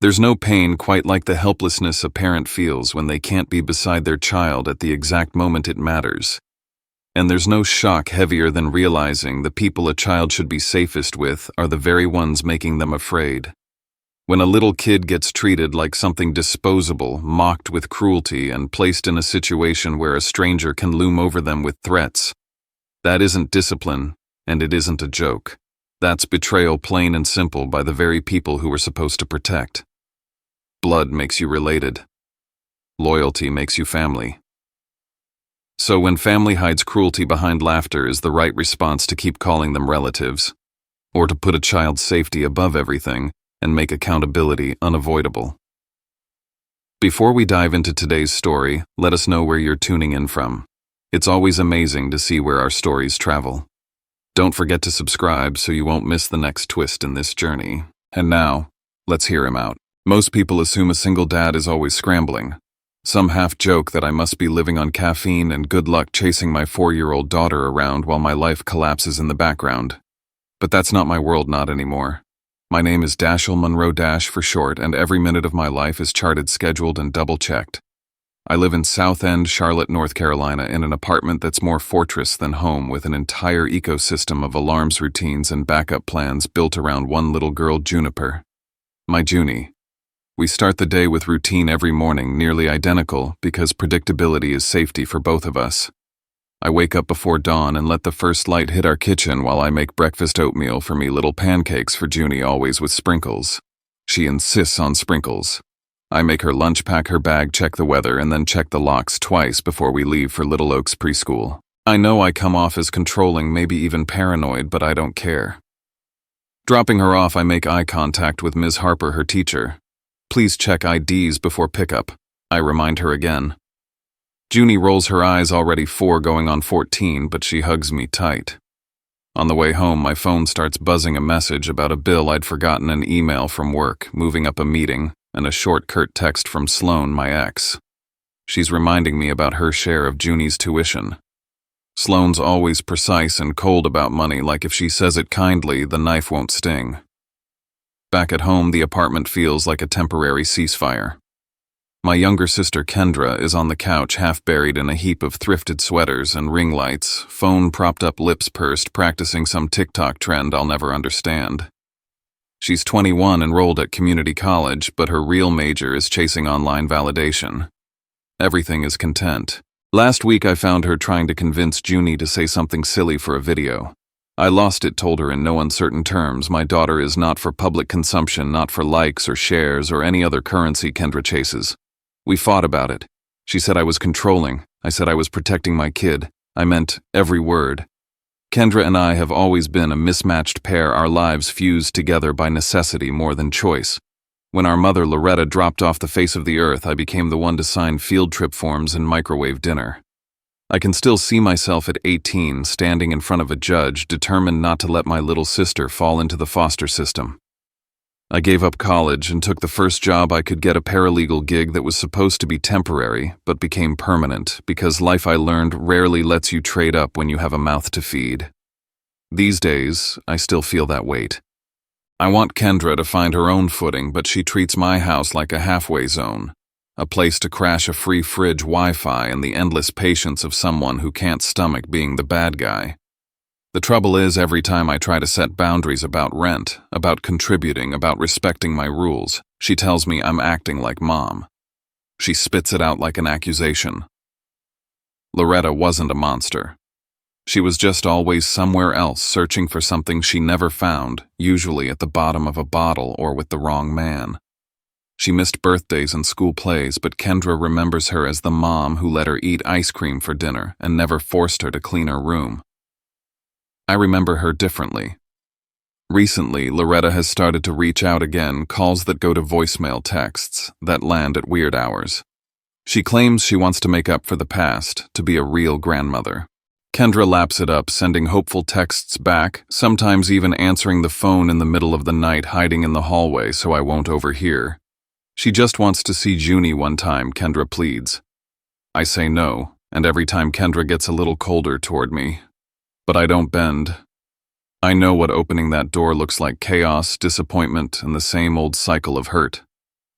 There's no pain quite like the helplessness a parent feels when they can't be beside their child at the exact moment it matters. And there's no shock heavier than realizing the people a child should be safest with are the very ones making them afraid. When a little kid gets treated like something disposable, mocked with cruelty, and placed in a situation where a stranger can loom over them with threats, that isn't discipline, and it isn't a joke. That's betrayal plain and simple by the very people who we're supposed to protect. Blood makes you related. Loyalty makes you family. So when family hides cruelty behind laughter is the right response to keep calling them relatives, or to put a child's safety above everything and make accountability unavoidable. Before we dive into today's story, let us know where you're tuning in from. It's always amazing to see where our stories travel. Don't forget to subscribe so you won't miss the next twist in this journey. And now, let's hear him out. Most people assume a single dad is always scrambling. Some half joke that I must be living on caffeine and good luck chasing my 4-year-old daughter around while my life collapses in the background. But that's not my world, not anymore. My name is Dashel Monroe Dash for short, and every minute of my life is charted, scheduled, and double-checked. I live in South End, Charlotte, North Carolina, in an apartment that's more fortress than home, with an entire ecosystem of alarms, routines, and backup plans built around one little girl, Juniper. My Junie. We start the day with routine every morning, nearly identical, because predictability is safety for both of us. I wake up before dawn and let the first light hit our kitchen while I make breakfast oatmeal for me, little pancakes for Junie, always with sprinkles. She insists on sprinkles. I make her lunch, pack her bag, check the weather, and then check the locks twice before we leave for Little Oaks preschool. I know I come off as controlling, maybe even paranoid, but I don't care. Dropping her off, I make eye contact with Ms. Harper, her teacher. Please check IDs before pickup, I remind her again. Junie rolls her eyes, already 4 going on 14, but she hugs me tight. On the way home, my phone starts buzzing a message about a bill I'd forgotten, an email from work, moving up a meeting, and a short, curt text from Sloan, my ex. She's reminding me about her share of Junie's tuition. Sloan's always precise and cold about money, like if she says it kindly, the knife won't sting. Back at home, the apartment feels like a temporary ceasefire. My younger sister Kendra is on the couch, half buried in a heap of thrifted sweaters and ring lights, phone propped up, lips pursed, practicing some TikTok trend I'll never understand. She's 21, enrolled at community college, but her real major is chasing online validation. Everything is content. Last week I found her trying to convince Junie to say something silly for a video. I lost it, told her in no uncertain terms, my daughter is not for public consumption, not for likes or shares or any other currency Kendra chases. We fought about it. She said I was controlling. I said I was protecting my kid. I meant every word. Kendra and I have always been a mismatched pair, our lives fused together by necessity more than choice. When our mother Loretta dropped off the face of the earth, I became the one to sign field trip forms and microwave dinner. I can still see myself at 18, standing in front of a judge, determined not to let my little sister fall into the foster system. I gave up college and took the first job I could get, a paralegal gig that was supposed to be temporary, but became permanent, because life, I learned, rarely lets you trade up when you have a mouth to feed. These days, I still feel that weight. I want Kendra to find her own footing, but she treats my house like a halfway zone, a place to crash a free fridge, Wi-Fi, and the endless patience of someone who can't stomach being the bad guy. The trouble is, every time I try to set boundaries about rent, about contributing, about respecting my rules, she tells me I'm acting like mom. She spits it out like an accusation. Loretta wasn't a monster. She was just always somewhere else, searching for something she never found, usually at the bottom of a bottle or with the wrong man. She missed birthdays and school plays, but Kendra remembers her as the mom who let her eat ice cream for dinner and never forced her to clean her room. I remember her differently. Recently, Loretta has started to reach out again, calls that go to voicemail, texts that land at weird hours. She claims she wants to make up for the past, to be a real grandmother. Kendra laps it up, sending hopeful texts back, sometimes even answering the phone in the middle of the night, hiding in the hallway so I won't overhear. She just wants to see Junie one time, Kendra pleads. I say no, and every time Kendra gets a little colder toward me. But I don't bend. I know what opening that door looks like: chaos, disappointment, and the same old cycle of hurt.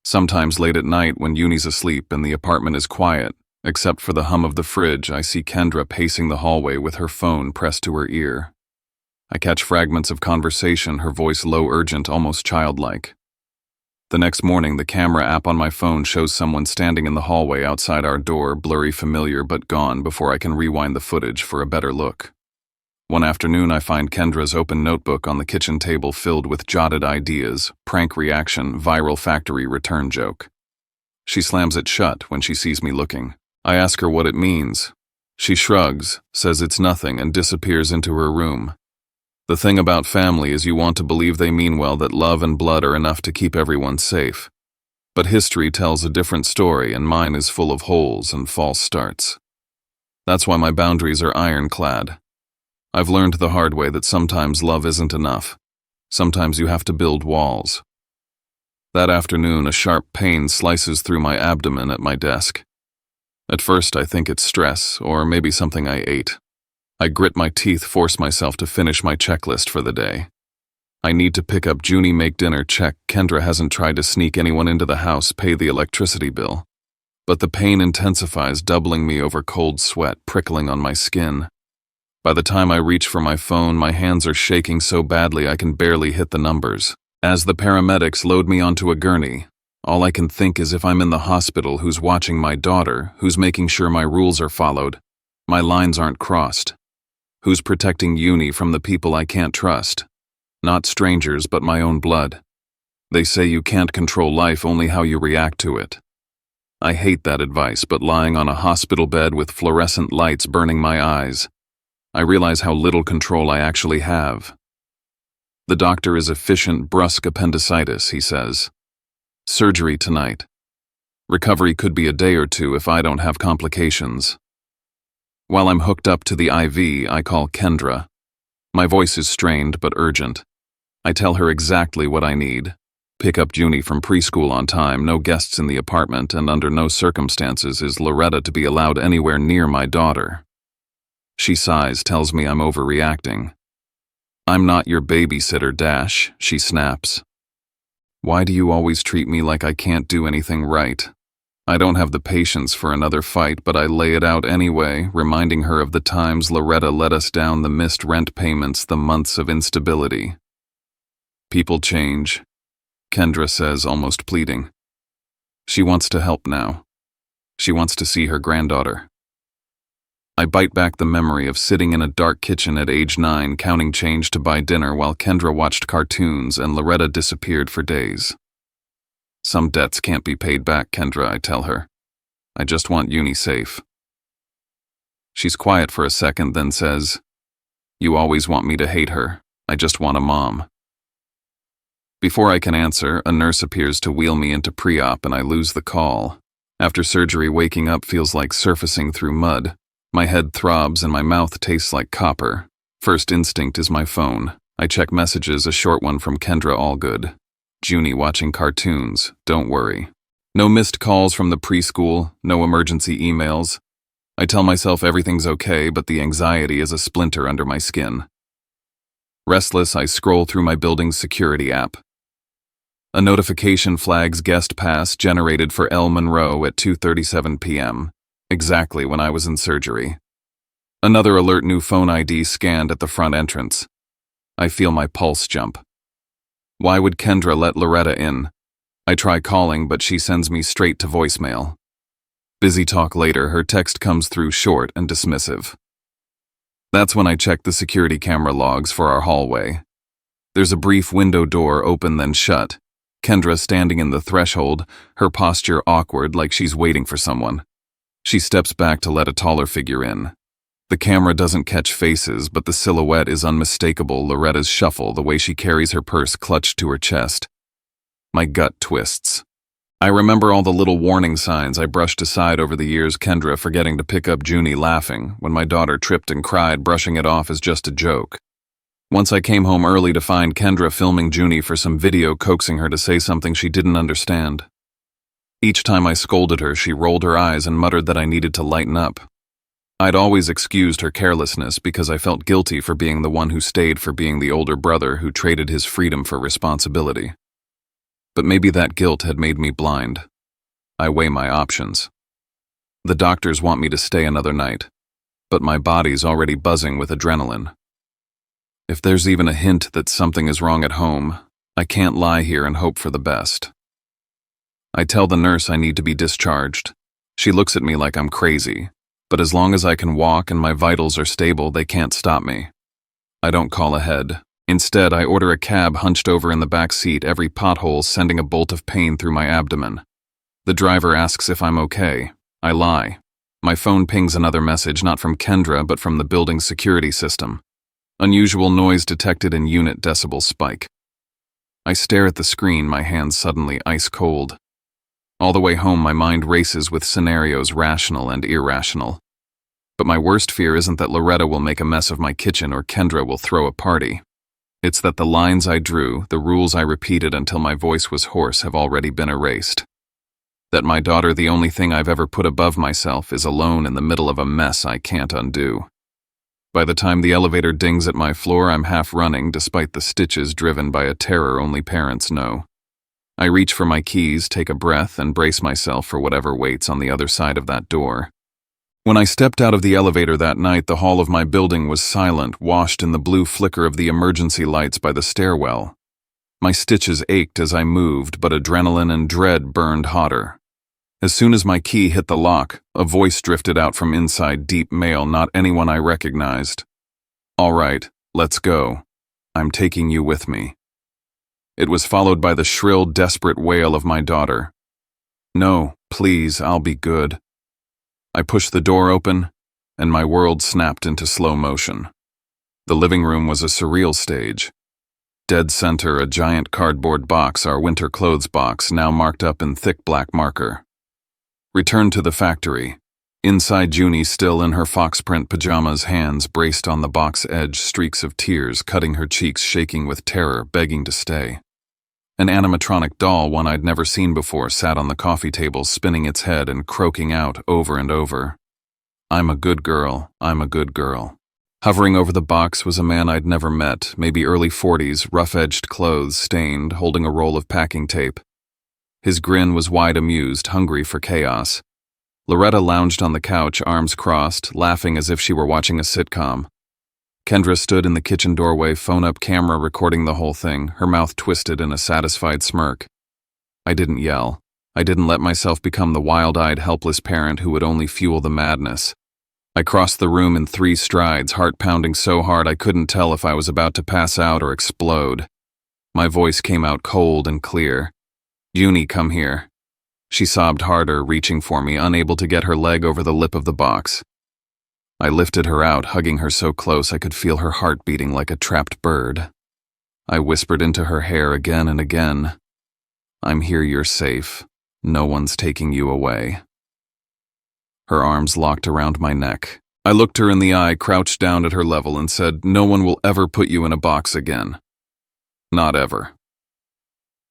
Sometimes late at night when Uni's asleep and the apartment is quiet, except for the hum of the fridge, I see Kendra pacing the hallway with her phone pressed to her ear. I catch fragments of conversation, her voice low, urgent, almost childlike. The next morning, the camera app on my phone shows someone standing in the hallway outside our door, blurry, familiar, but gone before I can rewind the footage for a better look. One afternoon, I find Kendra's open notebook on the kitchen table filled with jotted ideas, prank reaction, viral factory return joke. She slams it shut when she sees me looking. I ask her what it means. She shrugs, says it's nothing, and disappears into her room. The thing about family is you want to believe they mean well, that love and blood are enough to keep everyone safe. But history tells a different story, and mine is full of holes and false starts. That's why my boundaries are ironclad. I've learned the hard way that sometimes love isn't enough. Sometimes you have to build walls. That afternoon, a sharp pain slices through my abdomen at my desk. At first, I think it's stress, or maybe something I ate. I grit my teeth, force myself to finish my checklist for the day. I need to pick up Junie, make dinner, check. Kendra hasn't tried to sneak anyone into the house, pay the electricity bill. But the pain intensifies, doubling me over, cold sweat prickling on my skin. By the time I reach for my phone, my hands are shaking so badly I can barely hit the numbers. As the paramedics load me onto a gurney, all I can think is if I'm in the hospital, who's watching my daughter, who's making sure my rules are followed, my lines aren't crossed, who's protecting Uni from the people I can't trust, not strangers but my own blood. They say you can't control life, only how you react to it. I hate that advice, but lying on a hospital bed with fluorescent lights burning my eyes, I realize how little control I actually have. The doctor is efficient, brusque appendicitis, he says. Surgery tonight. Recovery could be a day or two if I don't have complications. While I'm hooked up to the IV, I call Kendra. My voice is strained but urgent. I tell her exactly what I need. Pick up Junie from preschool on time, no guests in the apartment, and under no circumstances is Loretta to be allowed anywhere near my daughter. She sighs, tells me I'm overreacting. I'm not your babysitter, she snaps. Why do you always treat me like I can't do anything right? I don't have the patience for another fight, but I lay it out anyway, reminding her of the times Loretta let us down, the missed rent payments, the months of instability. People change, Kendra says, almost pleading. She wants to help now. She wants to see her granddaughter. I bite back the memory of sitting in a dark kitchen at age 9, counting change to buy dinner while Kendra watched cartoons and Loretta disappeared for days. Some debts can't be paid back, Kendra, I tell her. I just want Uni safe. She's quiet for a second, then says, You always want me to hate her. I just want a mom. Before I can answer, a nurse appears to wheel me into pre-op and I lose the call. After surgery, waking up feels like surfacing through mud. My head throbs and my mouth tastes like copper. First instinct is my phone. I check messages, a short one from Kendra, all good. Junie watching cartoons, don't worry. No missed calls from the preschool, no emergency emails. I tell myself everything's okay, but the anxiety is a splinter under my skin. Restless, I scroll through my building's security app. A notification flags guest pass generated for El Monroe at 2:37 p.m., exactly when I was in surgery. Another alert, new phone ID scanned at the front entrance. I feel my pulse jump. Why would Kendra let Loretta in? I try calling, but she sends me straight to voicemail. Busy talk later, her text comes through short and dismissive. That's when I check the security camera logs for our hallway. There's a brief window door open then shut. Kendra standing in the threshold, her posture awkward like she's waiting for someone. She steps back to let a taller figure in. The camera doesn't catch faces, but the silhouette is unmistakable, Loretta's shuffle, the way she carries her purse clutched to her chest. My gut twists. I remember all the little warning signs I brushed aside over the years, Kendra forgetting to pick up Junie, laughing when my daughter tripped and cried, brushing it off as just a joke. Once I came home early to find Kendra filming Junie for some video, coaxing her to say something she didn't understand. Each time I scolded her, she rolled her eyes and muttered that I needed to lighten up. I'd always excused her carelessness because I felt guilty for being the one who stayed, for being the older brother who traded his freedom for responsibility. But maybe that guilt had made me blind. I weigh my options. The doctors want me to stay another night, but my body's already buzzing with adrenaline. If there's even a hint that something is wrong at home, I can't lie here and hope for the best. I tell the nurse I need to be discharged. She looks at me like I'm crazy, but as long as I can walk and my vitals are stable, they can't stop me. I don't call ahead. Instead, I order a cab hunched over in the back seat, every pothole sending a bolt of pain through my abdomen. The driver asks if I'm okay. I lie. My phone pings another message, not from Kendra, but from the building's security system. Unusual noise detected in unit decibel spike. I stare at the screen, my hands suddenly ice cold. All the way home, my mind races with scenarios rational and irrational. But my worst fear isn't that Loretta will make a mess of my kitchen or Kendra will throw a party. It's that the lines I drew, the rules I repeated until my voice was hoarse, have already been erased. That my daughter, the only thing I've ever put above myself, is alone in the middle of a mess I can't undo. By the time the elevator dings at my floor, I'm half running, despite the stitches driven by a terror only parents know. I reach for my keys, take a breath, and brace myself for whatever waits on the other side of that door. When I stepped out of the elevator that night, the hall of my building was silent, washed in the blue flicker of the emergency lights by the stairwell. My stitches ached as I moved, but adrenaline and dread burned hotter. As soon as my key hit the lock, a voice drifted out from inside, deep male, not anyone I recognized. "All right, let's go. I'm taking you with me." It was followed by the shrill, desperate wail of my daughter. "No, please, I'll be good." I pushed the door open, and my world snapped into slow motion. The living room was a surreal stage. Dead center, a giant cardboard box, our winter clothes box, now marked up in thick black marker. Return to the factory. Inside, Junie, still in her foxprint pajamas, hands braced on the box edge, streaks of tears cutting her cheeks, shaking with terror, begging to stay. An animatronic doll, one I'd never seen before, sat on the coffee table, spinning its head and croaking out over and over, "I'm a good girl, I'm a good girl." Hovering over the box was a man I'd never met, maybe early 40s, rough-edged clothes stained, holding a roll of packing tape. His grin was wide, amused, hungry for chaos. Loretta lounged on the couch, arms crossed, laughing as if she were watching a sitcom. Kendra stood in the kitchen doorway, phone-up camera recording the whole thing, her mouth twisted in a satisfied smirk. I didn't yell. I didn't let myself become the wild-eyed, helpless parent who would only fuel the madness. I crossed the room in 3 strides, heart pounding so hard I couldn't tell if I was about to pass out or explode. My voice came out cold and clear. "Junie, come here." She sobbed harder, reaching for me, unable to get her leg over the lip of the box. I lifted her out, hugging her so close I could feel her heart beating like a trapped bird. I whispered into her hair again and again, "I'm here, you're safe. No one's taking you away." Her arms locked around my neck. I looked her in the eye, crouched down at her level, and said, "No one will ever put you in a box again. Not ever."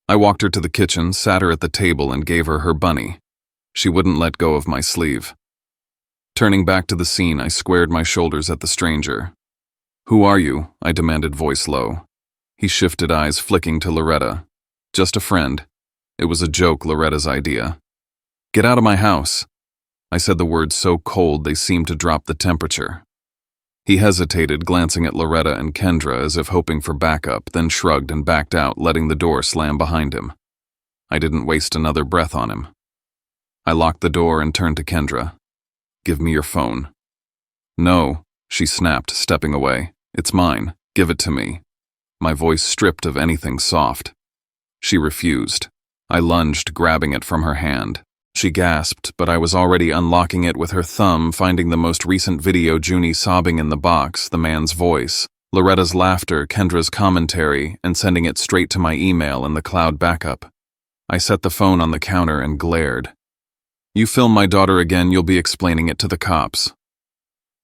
I walked her to the kitchen, sat her at the table, and gave her her bunny. She wouldn't let go of my sleeve. Turning back to the scene, I squared my shoulders at the stranger. "Who are you?" I demanded, voice low. He shifted, eyes flicking to Loretta. "Just a friend. It was a joke, Loretta's idea." "Get out of my house." I said the words so cold they seemed to drop the temperature. He hesitated, glancing at Loretta and Kendra as if hoping for backup, then shrugged and backed out, letting the door slam behind him. I didn't waste another breath on him. I locked the door and turned to Kendra. "Give me your phone." "No," she snapped, stepping away. "It's mine. Give it to me." My voice stripped of anything soft. She refused. I lunged, grabbing it from her hand. She gasped, but I was already unlocking it with her thumb, finding the most recent video, Junie sobbing in the box, the man's voice, Loretta's laughter, Kendra's commentary, and sending it straight to my email and the cloud backup. I set the phone on the counter and glared. "You film my daughter again, you'll be explaining it to the cops."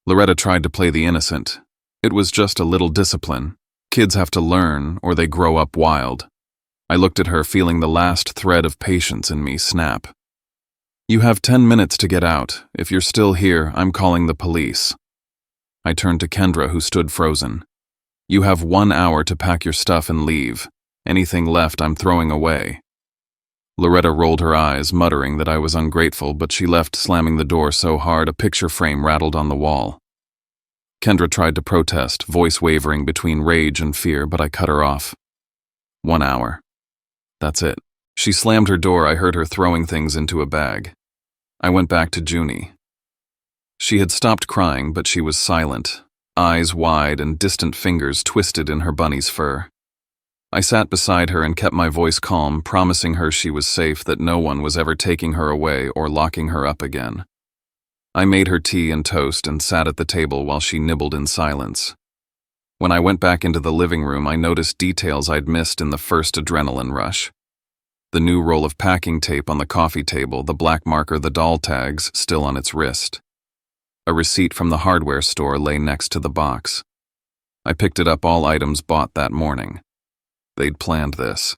Loretta tried to play the innocent. It was just a little discipline. Kids have to learn, or they grow up wild. I looked at her, feeling the last thread of patience in me snap. "You have 10 minutes to get out. If you're still here, I'm calling the police." I turned to Kendra, who stood frozen. "You have 1 hour to pack your stuff and leave. Anything left I'm throwing away." Loretta rolled her eyes, muttering that I was ungrateful, but she left, slamming the door so hard a picture frame rattled on the wall. Kendra tried to protest, voice wavering between rage and fear, but I cut her off. 1 hour. That's it. She slammed her door. I heard her throwing things into a bag. I went back to Junie. She had stopped crying, but she was silent, eyes wide and distant fingers twisted in her bunny's fur. I sat beside her and kept my voice calm, promising her she was safe, that no one was ever taking her away or locking her up again. I made her tea and toast and sat at the table while she nibbled in silence. When I went back into the living room, I noticed details I'd missed in the first adrenaline rush. The new roll of packing tape on the coffee table, the black marker, the doll tags still on its wrist. A receipt from the hardware store lay next to the box. I picked it up, all items bought that morning. They'd planned this.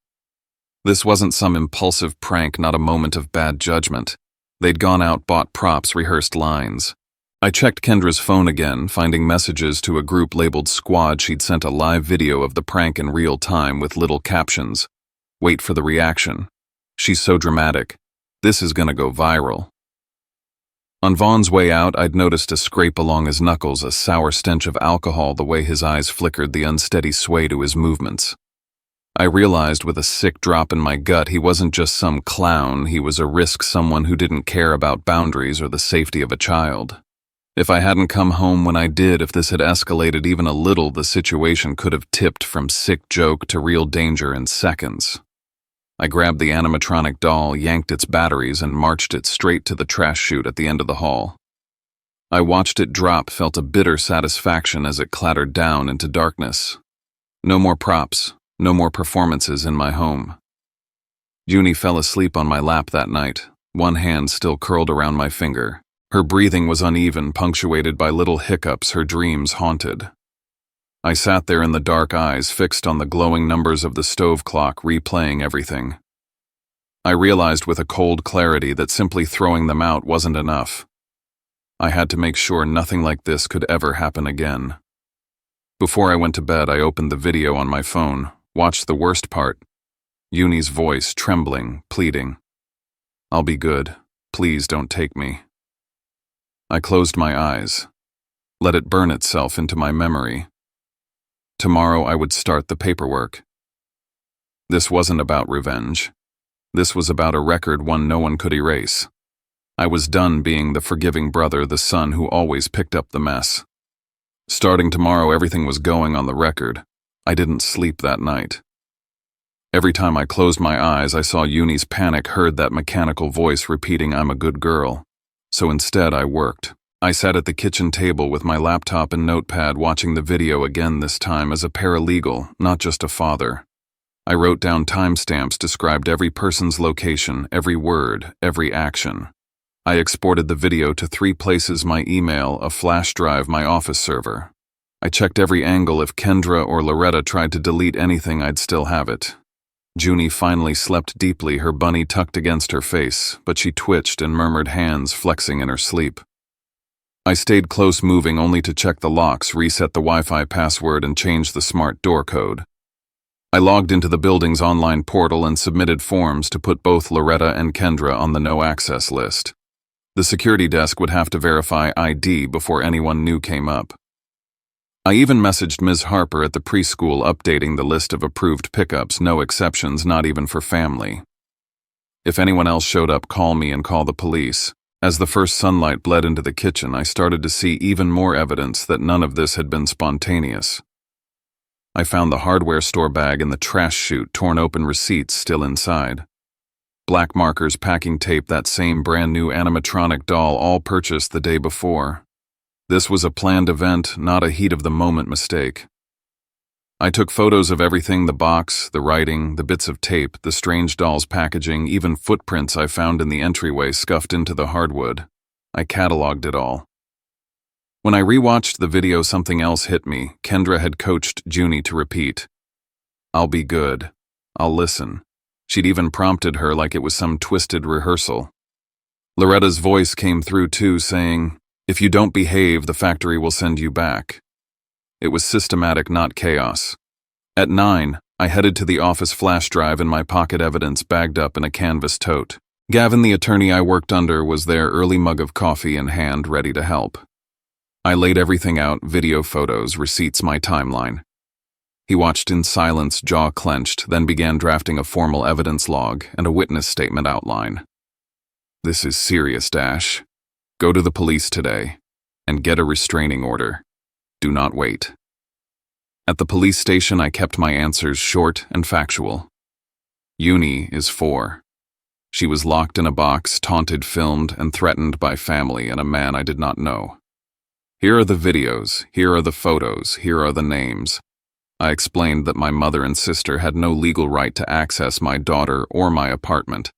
This wasn't some impulsive prank, not a moment of bad judgment. They'd gone out, bought props, rehearsed lines. I checked Kendra's phone again, finding messages to a group labeled Squad. She'd sent a live video of the prank in real time with little captions. Wait for the reaction. She's so dramatic. This is gonna go viral. On Vaughn's way out, I'd noticed a scrape along his knuckles, a sour stench of alcohol, the way his eyes flickered, the unsteady sway to his movements. I realized with a sick drop in my gut he wasn't just some clown, he was a risk, someone who didn't care about boundaries or the safety of a child. If I hadn't come home when I did, if this had escalated even a little, the situation could have tipped from sick joke to real danger in seconds. I grabbed the animatronic doll, yanked its batteries, and marched it straight to the trash chute at the end of the hall. I watched it drop, felt a bitter satisfaction as it clattered down into darkness. No more props, no more performances in my home. Junie fell asleep on my lap that night, one hand still curled around my finger. Her breathing was uneven, punctuated by little hiccups, her dreams haunted. I sat there in the dark, eyes fixed on the glowing numbers of the stove clock, replaying everything. I realized with a cold clarity that simply throwing them out wasn't enough. I had to make sure nothing like this could ever happen again. Before I went to bed, I opened the video on my phone, watched the worst part. Junie's voice, trembling, pleading. "I'll be good. Please don't take me." I closed my eyes, let it burn itself into my memory. Tomorrow I would start the paperwork. This wasn't about revenge. This was about a record, one no one could erase. I was done being the forgiving brother, the son who always picked up the mess. Starting tomorrow, everything was going on the record. I didn't sleep that night. Every time I closed my eyes, I saw Junie's panic, heard that mechanical voice repeating, "I'm a good girl." So instead, I worked. I sat at the kitchen table with my laptop and notepad, watching the video again, this time as a paralegal, not just a father. I wrote down timestamps, described every person's location, every word, every action. I exported the video to 3 places: my email, a flash drive, my office server. I checked every angle. If Kendra or Loretta tried to delete anything, I'd still have it. Junie finally slept deeply, her bunny tucked against her face, but she twitched and murmured, hands flexing in her sleep. I stayed close, moving only to check the locks, reset the Wi-Fi password, and change the smart door code. I logged into the building's online portal and submitted forms to put both Loretta and Kendra on the no-access list. The security desk would have to verify ID before anyone new came up. I even messaged Ms. Harper at the preschool, updating the list of approved pickups, no exceptions, not even for family. If anyone else showed up, call me and call the police. As the first sunlight bled into the kitchen, I started to see even more evidence that none of this had been spontaneous. I found the hardware store bag in the trash chute, torn open, receipts still inside. Black markers, packing tape, that same brand new animatronic doll, all purchased the day before. This was a planned event, not a heat-of-the-moment mistake. I took photos of everything: the box, the writing, the bits of tape, the strange doll's packaging, even footprints I found in the entryway scuffed into the hardwood. I cataloged it all. When I rewatched the video, something else hit me. Kendra had coached Junie to repeat, "I'll be good. I'll listen." She'd even prompted her like it was some twisted rehearsal. Loretta's voice came through too, saying, "If you don't behave, the factory will send you back." It was systematic, not chaos. At 9, I headed to the office flash drive and my pocket evidence bagged up in a canvas tote. Gavin, the attorney I worked under, was there, early mug of coffee in hand, ready to help. I laid everything out, video, photos, receipts, my timeline. He watched in silence, jaw clenched, then began drafting a formal evidence log and a witness statement outline. This is serious, Dash. Go to the police today and get a restraining order. Do not wait. At the police station, I kept my answers short and factual. Uni is 4. She was locked in a box, taunted, filmed, and threatened by family and a man I did not know. Here are the videos, here are the photos, here are the names. I explained that my mother and sister had no legal right to access my daughter or my apartment.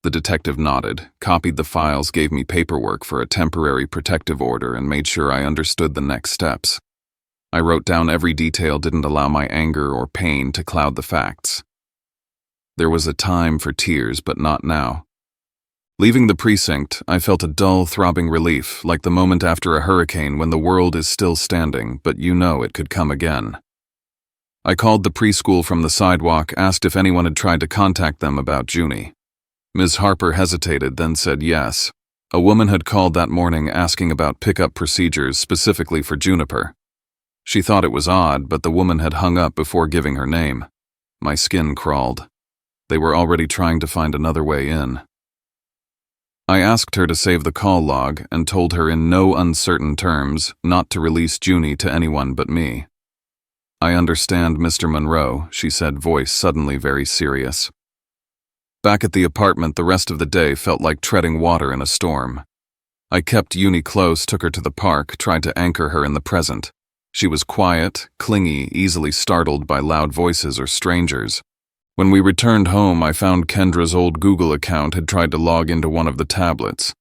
The detective nodded, copied the files, gave me paperwork for a temporary protective order, and made sure I understood the next steps. I wrote down every detail, didn't allow my anger or pain to cloud the facts. There was a time for tears, but not now. Leaving the precinct, I felt a dull, throbbing relief, like the moment after a hurricane when the world is still standing, but you know it could come again. I called the preschool from the sidewalk, asked if anyone had tried to contact them about Junie. Ms. Harper hesitated, then said yes. A woman had called that morning asking about pickup procedures specifically for Juniper. She thought it was odd, but the woman had hung up before giving her name. My skin crawled. They were already trying to find another way in. I asked her to save the call log and told her in no uncertain terms not to release Junie to anyone but me. I understand, Mr. Monroe, she said, voice suddenly very serious. Back at the apartment, the rest of the day felt like treading water in a storm. I kept Junie close, took her to the park, tried to anchor her in the present. She was quiet, clingy, easily startled by loud voices or strangers. When we returned home, I found Kendra's old Google account had tried to log into one of the tablets.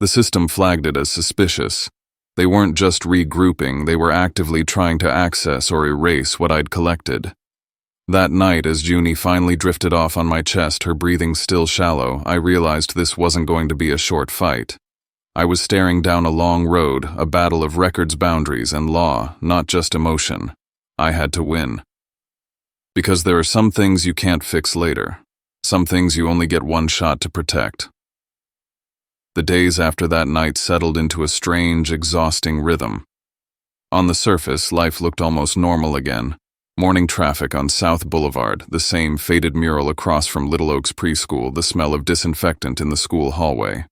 The system flagged it as suspicious. They weren't just regrouping, they were actively trying to access or erase what I'd collected. That night, as Junie finally drifted off on my chest, her breathing still shallow, I realized this wasn't going to be a short fight. I was staring down a long road, a battle of records, boundaries, and law, not just emotion. I had to win. Because there are some things you can't fix later. Some things you only get one shot to protect. The days after that night settled into a strange, exhausting rhythm. On the surface, life looked almost normal again. Morning traffic on South Boulevard, the same faded mural across from Little Oaks Preschool, the smell of disinfectant in the school hallway.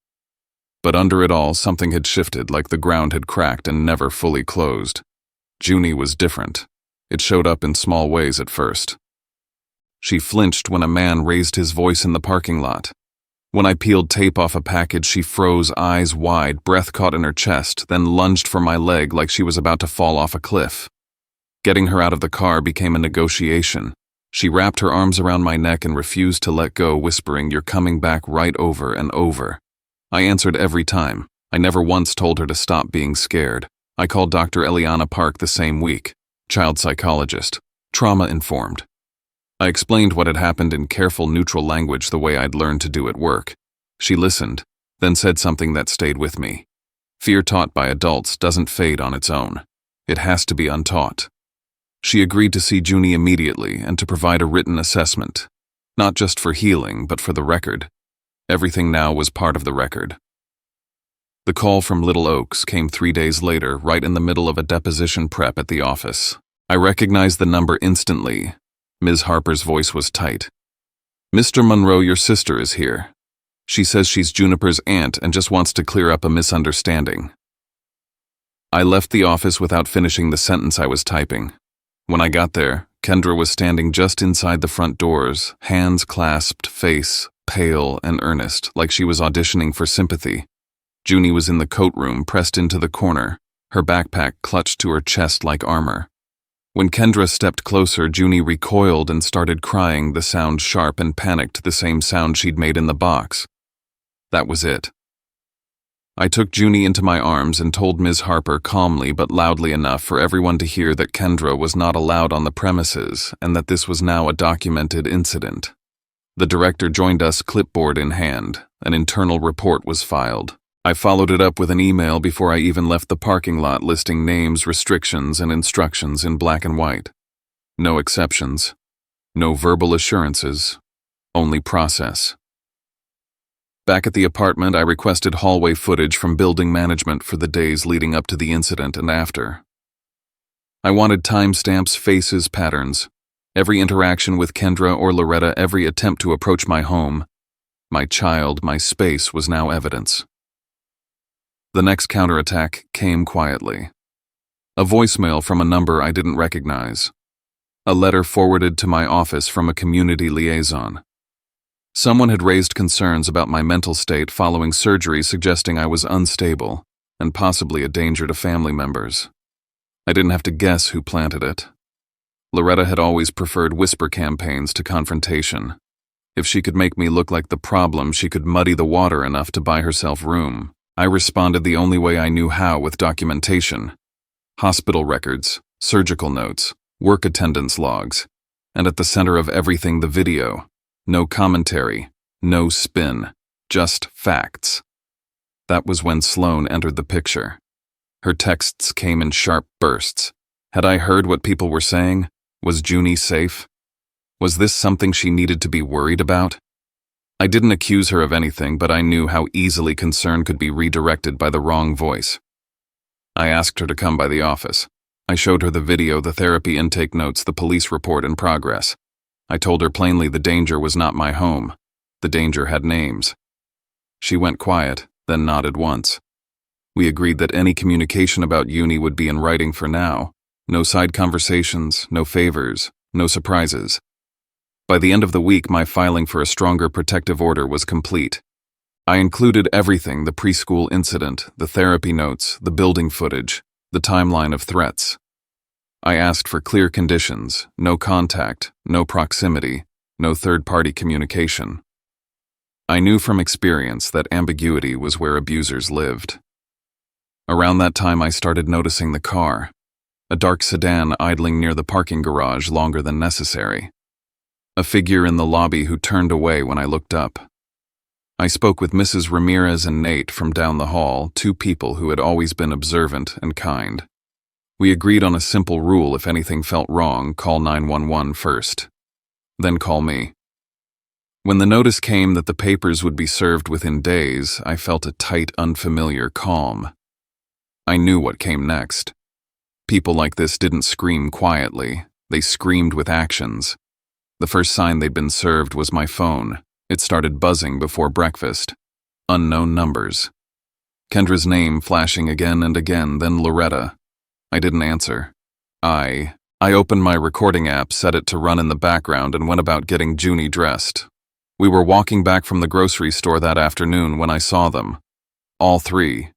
But under it all, something had shifted, like the ground had cracked and never fully closed. Junie was different. It showed up in small ways at first. She flinched when a man raised his voice in the parking lot. When I peeled tape off a package, she froze, eyes wide, breath caught in her chest, then lunged for my leg like she was about to fall off a cliff. Getting her out of the car became a negotiation. She wrapped her arms around my neck and refused to let go, whispering, "You're coming back," right over and over. I answered every time. I never once told her to stop being scared. I called Dr. Eliana Park the same week, child psychologist, trauma-informed. I explained what had happened in careful, neutral language, the way I'd learned to do at work. She listened, then said something that stayed with me. Fear taught by adults doesn't fade on its own. It has to be untaught. She agreed to see Junie immediately and to provide a written assessment, not just for healing, but for the record. Everything now was part of the record. The call from Little Oaks came 3 days later, right in the middle of a deposition prep at the office. I recognized the number instantly. Ms. Harper's voice was tight. "Mr. Monroe, your sister is here. She says she's Juniper's aunt and just wants to clear up a misunderstanding." I left the office without finishing the sentence I was typing. When I got there, Kendra was standing just inside the front doors, hands clasped, face pale and earnest, like she was auditioning for sympathy. Junie was in the coat room, pressed into the corner, her backpack clutched to her chest like armor. When Kendra stepped closer, Junie recoiled and started crying, the sound sharp and panicked, the same sound she'd made in the box. That was it. I took Junie into my arms and told Ms. Harper calmly but loudly enough for everyone to hear that Kendra was not allowed on the premises and that this was now a documented incident. The director joined us, clipboard in hand. An internal report was filed. I followed it up with an email before I even left the parking lot, listing names, restrictions, and instructions in black and white. No exceptions. No verbal assurances, only process. Back at the apartment, I requested hallway footage from building management for the days leading up to the incident and after. I wanted timestamps, faces, patterns. Every interaction with Kendra or Loretta, every attempt to approach my home, my child, my space was now evidence. The next counterattack came quietly. A voicemail from a number I didn't recognize. A letter forwarded to my office from a community liaison. Someone had raised concerns about my mental state following surgery, suggesting I was unstable and possibly a danger to family members. I didn't have to guess who planted it. Loretta had always preferred whisper campaigns to confrontation. If she could make me look like the problem, she could muddy the water enough to buy herself room. I responded the only way I knew how, with documentation. Hospital records, surgical notes, work attendance logs, and at the center of everything, the video. No commentary, no spin, just facts. That was when Sloane entered the picture. Her texts came in sharp bursts. Had I heard what people were saying? Was Junie safe? Was this something she needed to be worried about? I didn't accuse her of anything, but I knew how easily concern could be redirected by the wrong voice. I asked her to come by the office. I showed her the video, the therapy intake notes, the police report in progress. I told her plainly the danger was not my home. The danger had names. She went quiet, then nodded once. We agreed that any communication about Uni would be in writing for now. No side conversations, no favors, no surprises. By the end of the week, my filing for a stronger protective order was complete. I included everything: the preschool incident, the therapy notes, the building footage, the timeline of threats. I asked for clear conditions: no contact, no proximity, no third-party communication. I knew from experience that ambiguity was where abusers lived. Around that time, I started noticing the car, a dark sedan idling near the parking garage longer than necessary. A figure in the lobby who turned away when I looked up. I spoke with Mrs. Ramirez and Nate from down the hall, two people who had always been observant and kind. We agreed on a simple rule: if anything felt wrong, call 911 first. Then call me. When the notice came that the papers would be served within days, I felt a tight, unfamiliar calm. I knew what came next. People like this didn't scream quietly, they screamed with actions. The first sign they'd been served was my phone. It started buzzing before breakfast. Unknown numbers. Kendra's name flashing again and again, then Loretta. I didn't answer. I opened my recording app, set it to run in the background, and went about getting Junie dressed. We were walking back from the grocery store that afternoon when I saw them. All three.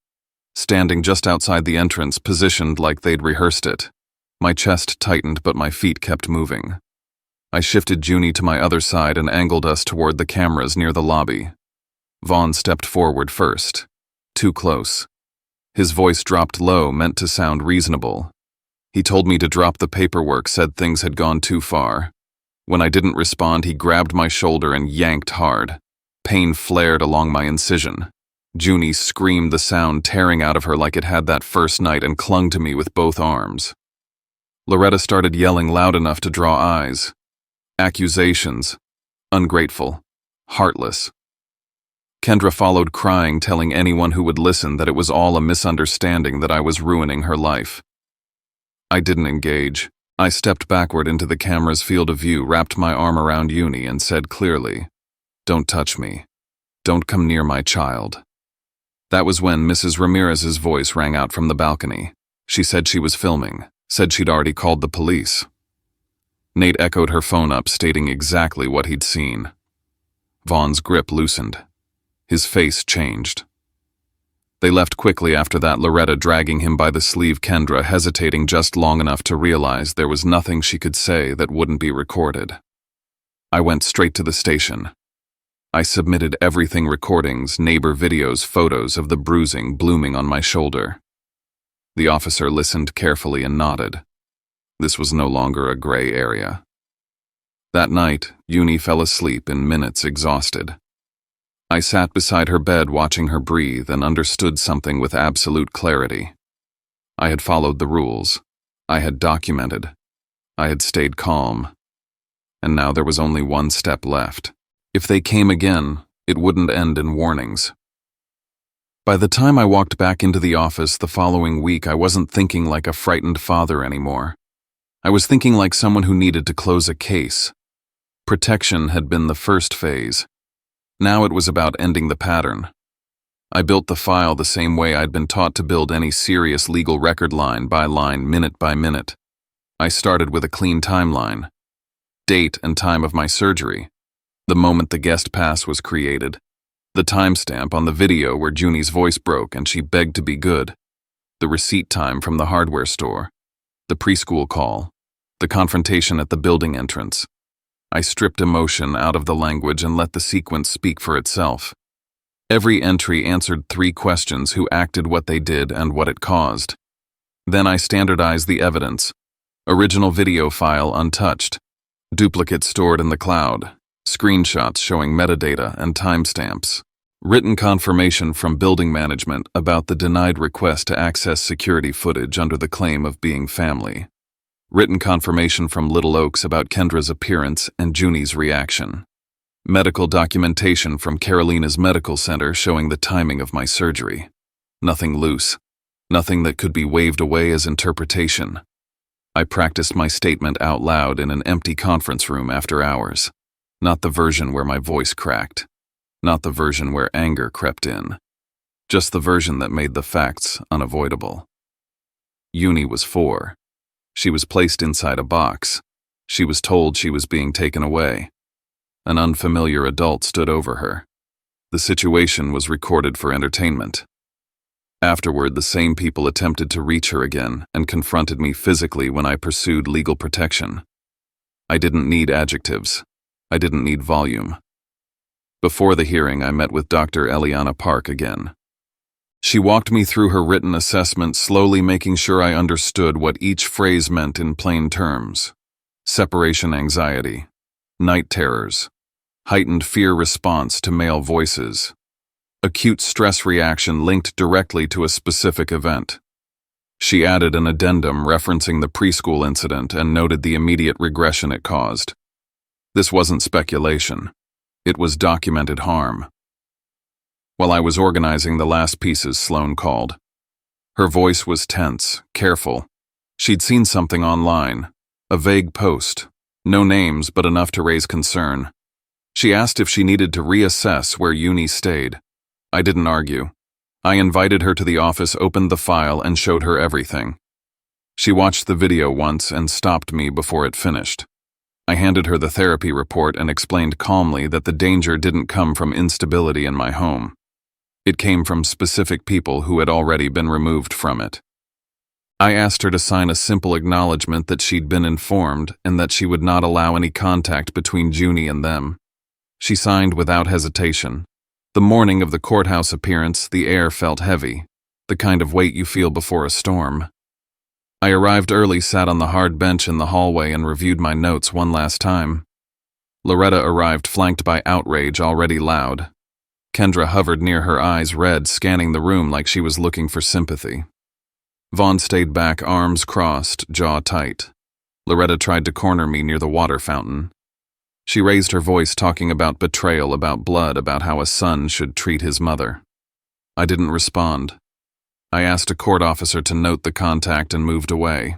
Standing just outside the entrance, positioned like they'd rehearsed it. My chest tightened, but my feet kept moving. I shifted Junie to my other side and angled us toward the cameras near the lobby. Vaughn stepped forward first. Too close. His voice dropped low, meant to sound reasonable. He told me to drop the paperwork, said things had gone too far. When I didn't respond, he grabbed my shoulder and yanked hard. Pain flared along my incision. Junie screamed, the sound tearing out of her like it had that first night, and clung to me with both arms. Loretta started yelling loud enough to draw eyes. Accusations. Ungrateful. Heartless. Kendra followed, crying, telling anyone who would listen that it was all a misunderstanding, that I was ruining her life. I didn't engage. I stepped backward into the camera's field of view, wrapped my arm around Uni, and said clearly, "Don't touch me. Don't come near my child." That was when Mrs. Ramirez's voice rang out from the balcony. She said she was filming, said she'd already called the police. Nate echoed her phone up, stating exactly what he'd seen. Vaughn's grip loosened. His face changed. They left quickly after that, Loretta dragging him by the sleeve, Kendra hesitating just long enough to realize there was nothing she could say that wouldn't be recorded. I went straight to the station. I submitted everything: recordings, neighbor videos, photos of the bruising blooming on my shoulder. The officer listened carefully and nodded. This was no longer a gray area. That night, Uni fell asleep in minutes, exhausted. I sat beside her bed watching her breathe and understood something with absolute clarity. I had followed the rules. I had documented. I had stayed calm. and now there was only one step left. If they came again, it wouldn't end in warnings. By the time I walked back into the office the following week, I wasn't thinking like a frightened father anymore. I was thinking like someone who needed to close a case. Protection had been the first phase. Now it was about ending the pattern. I built the file the same way I'd been taught to build any serious legal record, line by line, minute by minute. I started with a clean timeline. Date and time of my surgery. The moment the guest pass was created. The timestamp on the video where Junie's voice broke and she begged to be good. The receipt time from the hardware store. The preschool call. The confrontation at the building entrance. I stripped emotion out of the language and let the sequence speak for itself. Every entry answered 3 questions: who acted, what they did, and what it caused. Then I standardized the evidence. Original video file untouched. Duplicates stored in the cloud. Screenshots showing metadata and timestamps. Written confirmation from building management about the denied request to access security footage under the claim of being family. Written confirmation from Little Oaks about Kendra's appearance and Junie's reaction. Medical documentation from Carolina's medical center showing the timing of my surgery. Nothing loose. Nothing that could be waved away as interpretation. I practiced my statement out loud in an empty conference room after hours. Not the version where my voice cracked. Not the version where anger crept in. Just the version that made the facts unavoidable. Junie was 4. She was placed inside a box. She was told she was being taken away. An unfamiliar adult stood over her. The situation was recorded for entertainment. Afterward, the same people attempted to reach her again and confronted me physically when I pursued legal protection. I didn't need adjectives. I didn't need volume. Before the hearing, I met with Dr. Eliana Park again. She walked me through her written assessment, slowly making sure I understood what each phrase meant in plain terms. Separation anxiety, night terrors, heightened fear response to male voices, acute stress reaction linked directly to a specific event. She added an addendum referencing the preschool incident and noted the immediate regression it caused. This wasn't speculation. It was documented harm. While I was organizing the last pieces, Sloan called. Her voice was tense, careful. She'd seen something online, a vague post. No names, but enough to raise concern. She asked if she needed to reassess where Junie stayed. I didn't argue. I invited her to the office, opened the file, and showed her everything. She watched the video once and stopped me before it finished. I handed her the therapy report and explained calmly that the danger didn't come from instability in my home. It came from specific people who had already been removed from it. I asked her to sign a simple acknowledgement that she'd been informed and that she would not allow any contact between Junie and them. She signed without hesitation. The morning of the courthouse appearance, the air felt heavy, the kind of weight you feel before a storm. I arrived early, sat on the hard bench in the hallway, and reviewed my notes one last time. Loretta arrived flanked by outrage already loud. Kendra hovered near her, eyes red, scanning the room like she was looking for sympathy. Vaughn stayed back, arms crossed, jaw tight. Loretta tried to corner me near the water fountain. She raised her voice, talking about betrayal, about blood, about how a son should treat his mother. I didn't respond. I asked a court officer to note the contact and moved away.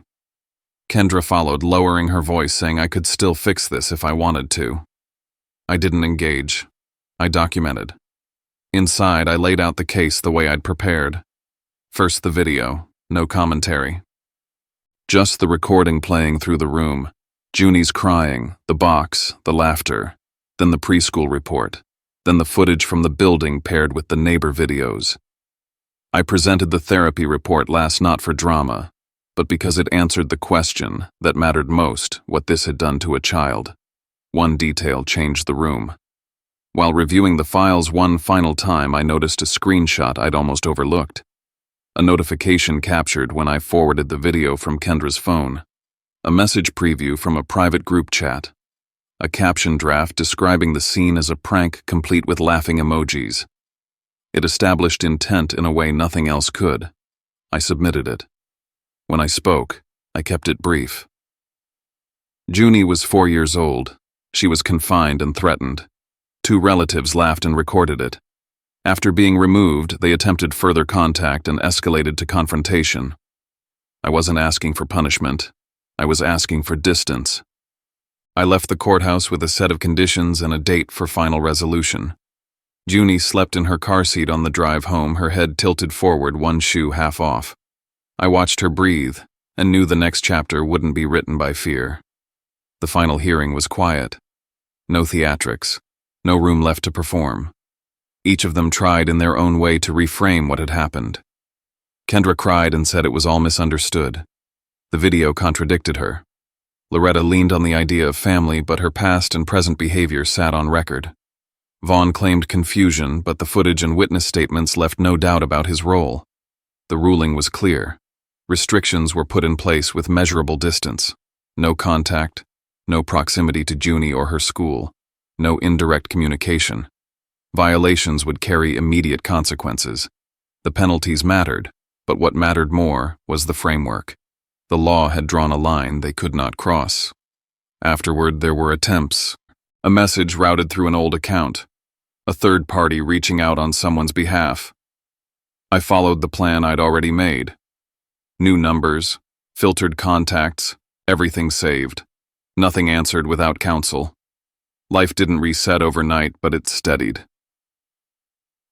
Kendra followed, lowering her voice, saying I could still fix this if I wanted to. I didn't engage. I documented. Inside, I laid out the case the way I'd prepared. First the video, no commentary. Just the recording playing through the room. Junie's crying, the box, the laughter, then the preschool report, then the footage from the building paired with the neighbor videos. I presented the therapy report last not for drama, but because it answered the question that mattered most, what this had done to a child. One detail changed the room. While reviewing the files one final time, I noticed a screenshot I'd almost overlooked. A notification captured when I forwarded the video from Kendra's phone. A message preview from a private group chat. A caption draft describing the scene as a prank complete with laughing emojis. It established intent in a way nothing else could. I submitted it. When I spoke, I kept it brief. Junie was 4 years old, She was confined and threatened. 2 relatives laughed and recorded it. After being removed, they attempted further contact and escalated to confrontation. I wasn't asking for punishment. I was asking for distance. I left the courthouse with a set of conditions and a date for final resolution. Junie slept in her car seat on the drive home, her head tilted forward, one shoe half off. I watched her breathe and knew the next chapter wouldn't be written by fear. The final hearing was quiet. No theatrics. No room left to perform. Each of them tried in their own way to reframe what had happened. Kendra cried and said it was all misunderstood. The video contradicted her. Loretta leaned on the idea of family, but her past and present behavior sat on record. Vaughn claimed confusion, but the footage and witness statements left no doubt about his role. The ruling was clear. Restrictions were put in place with measurable distance. No contact, no proximity to Junie or her school, no indirect communication. Violations would carry immediate consequences. The penalties mattered, but what mattered more was the framework. The law had drawn a line they could not cross. Afterward, there were attempts. A message routed through an old account. A third party reaching out on someone's behalf. I followed the plan I'd already made. New numbers, filtered contacts, everything saved. Nothing answered without counsel. Life didn't reset overnight, but it steadied.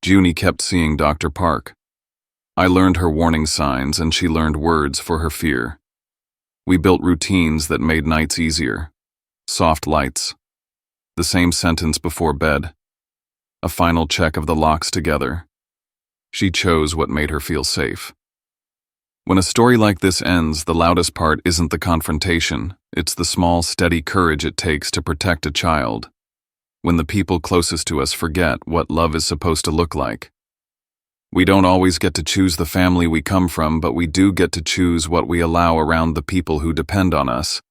Junie kept seeing Dr. Park. I learned her warning signs, and she learned words for her fear. We built routines that made nights easier. Soft lights. The same sentence before bed. A final check of the locks together. She chose what made her feel safe. When a story like this ends, the loudest part isn't the confrontation, it's the small, steady courage it takes to protect a child. When the people closest to us forget what love is supposed to look like. We don't always get to choose the family we come from, but we do get to choose what we allow around the people who depend on us,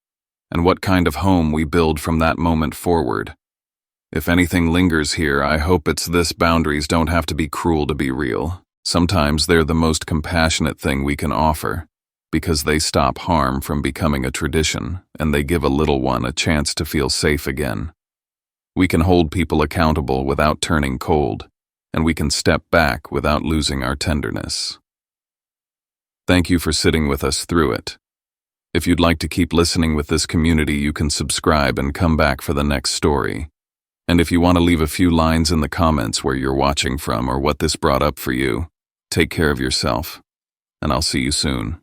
and what kind of home we build from that moment forward. If anything lingers here, I hope it's this: boundaries don't have to be cruel to be real. Sometimes they're the most compassionate thing we can offer, because they stop harm from becoming a tradition, and they give a little one a chance to feel safe again. We can hold people accountable without turning cold, and we can step back without losing our tenderness. Thank you for sitting with us through it. If you'd like to keep listening with this community, you can subscribe and come back for the next story. And if you want to leave a few lines in the comments where you're watching from or what this brought up for you, take care of yourself, and I'll see you soon.